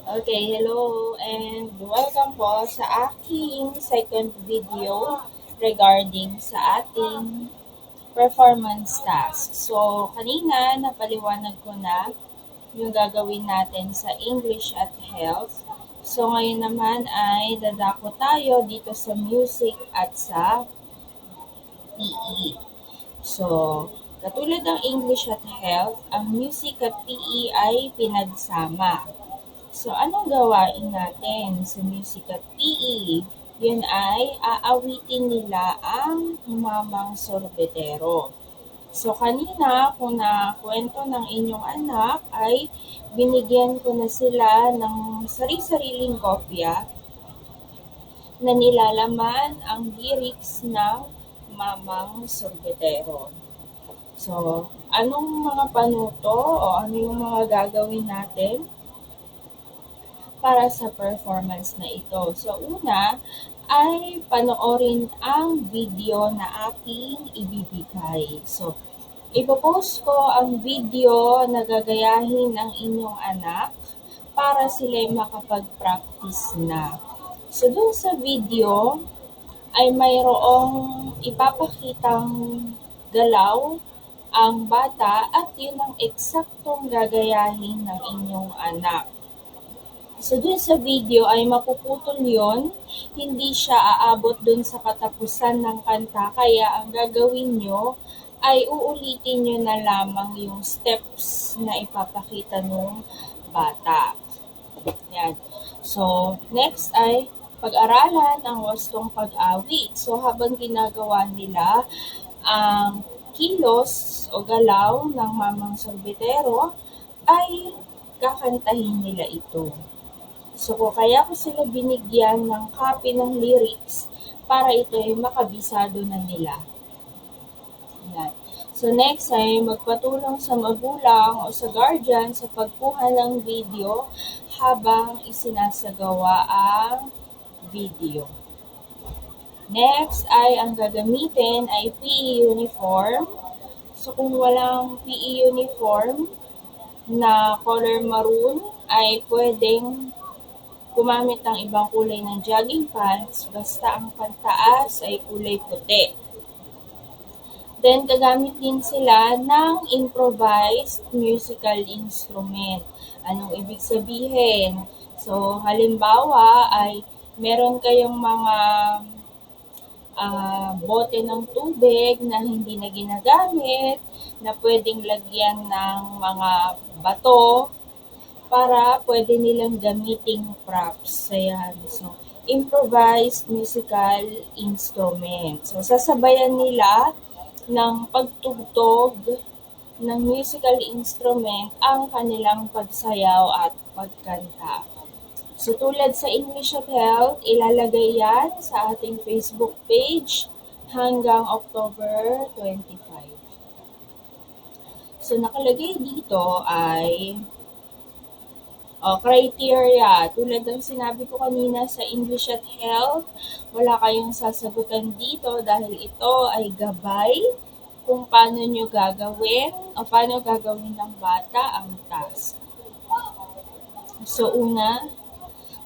Okay, hello and welcome po sa aking second video regarding sa ating performance task. So, kanina napaliwanag ko na yung gagawin natin sa English at Health. So, ngayon naman ay dadako tayo dito sa music at sa PE. So, katulad ng English at Health, ang music at PE ay pinagsama. So, anong gawain natin sa music at PE? Yun ay aawitin nila ang Mamang Sorbetero. So, kanina kung nakwento ng inyong anak ay binigyan ko na sila ng sari-sariling kopya na nilalaman ang lyrics ng Mamang Sorbetero. So, anong mga panuto o ano yung mga gagawin natin para sa performance na ito? So, una ay panoorin ang video na aking ibibigay. So, ipopost ko ang video na gagayahin ng inyong anak para sila makapag-practice na. So, dun sa video ay mayroong ipapakitang galaw ang bata at yun ang eksaktong gagayahin ng inyong anak. So, dun sa video ay mapuputol yon, hindi siya aabot dun sa katapusan ng kanta, kaya ang gagawin nyo ay uulitin nyo na lamang yung steps na ipapakita ng bata. Yan. So, next ay pag-aralan ang wastong pag-awit. So, habang ginagawa nila ang kilos o galaw ng Mamang Sorbetero, ay kakantahin nila ito. So, kaya ko sila binigyan ng copy ng lyrics para ito ay makabisado na nila. Yan. So, next ay magpatulong sa magulang o sa guardian sa pagkuha ng video habang isinasagawa ang video. Next ay ang gagamitin ay PE uniform. So, kung walang PE uniform na color maroon, ay pwedeng gumamit ng ibang kulay ng jogging pants basta ang pantaas ay kulay puti. Then, gagamit din sila ng improvised musical instrument. Anong ibig sabihin? So, halimbawa ay meron kayong mga bote ng tubig na hindi na ginagamit, na pwedeng lagyan ng mga bato para pwede nilang gamiting props. Ayan. So, improvised musical instrument. So, sasabayan nila ng pagtugtog ng musical instrument ang kanilang pagsayaw at pagkanta. So, tulad sa English at Health, ilalagay yan sa ating Facebook page hanggang October 25. So, nakalagay dito ay criteria. Tulad ng sinabi ko kanina sa English at Health, wala kayong sasagutan dito dahil ito ay gabay kung paano nyo gagawin o paano gagawin ng bata ang task. So, una,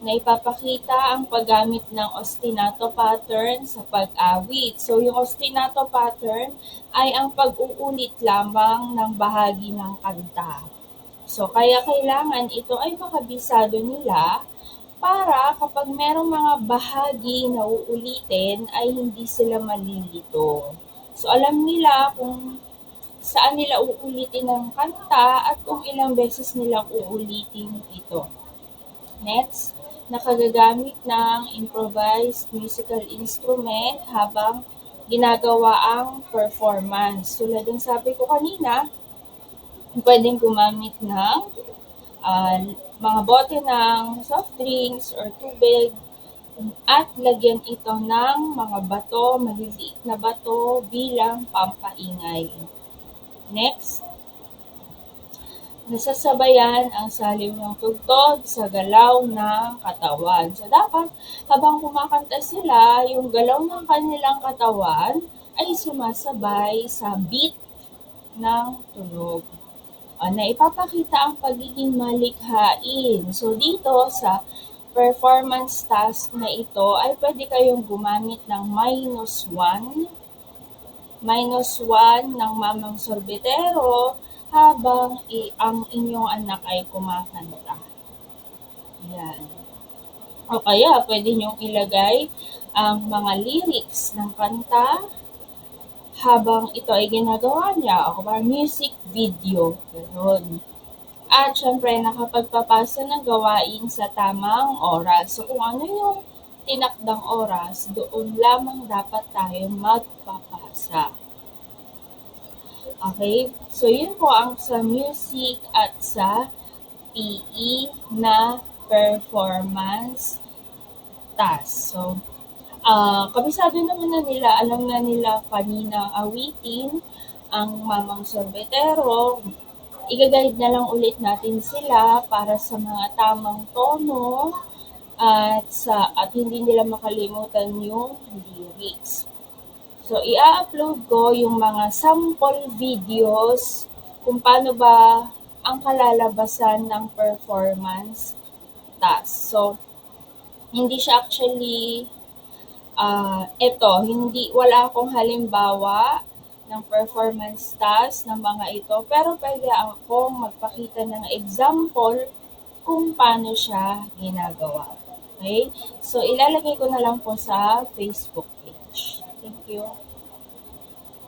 na ipapakita ang paggamit ng ostinato pattern sa pag-awit. So, yung ostinato pattern ay ang pag-uulit lamang ng bahagi ng kanta. So, kaya kailangan ito ay makabisado nila para kapag merong mga bahagi na uulitin ay hindi sila malilito. So, alam nila kung saan nila uulitin ang kanta at kung ilang beses nilang uulitin ito. Next, nakagagamit ng improvised musical instrument habang ginagawa ang performance. Tulad ng sabi ko kanina, pwedeng gumamit ng mga bote ng soft drinks or tubig at lagyan ito ng mga bato, maliliit na bato bilang pampaingay. Next, nasasabayan ang saliw ng tugtog sa galaw ng katawan. So, dapat habang kumakanta sila, yung galaw ng kanilang katawan ay sumasabay sa beat ng tunog. na ipapakita ang pagiging malikhain. So dito sa performance task na ito ay pwede kayong gumamit ng -1 ng mamang sorbetero habang ang inyong anak ay kumakanta. Yan. O kaya pwede niyong ilagay ang mga lyrics ng kanta habang ito ay ginagawa niya, o music video, gano'n. At syempre, nakapagpapasa ng gawain sa tamang oras. So kung ano yung tinakdang oras, doon lamang dapat tayo magpapasa. Okay? So yun po ang sa music at sa PE na performance task. So, kabisado naman na nila, alam na nila kaninang awitin ang mamang sorbetero. I-guide na lang ulit natin sila para sa mga tamang tono at hindi nila makalimutan yung lyrics. So, i-upload ko yung mga sample videos kung paano ba ang kalalabasan ng performance task. So, hindi siya actually wala akong halimbawa ng performance task ng mga ito, pero pwede akong magpakita ng example kung paano siya ginagawa. Okay? So, ilalagay ko na lang po sa Facebook page. Thank you.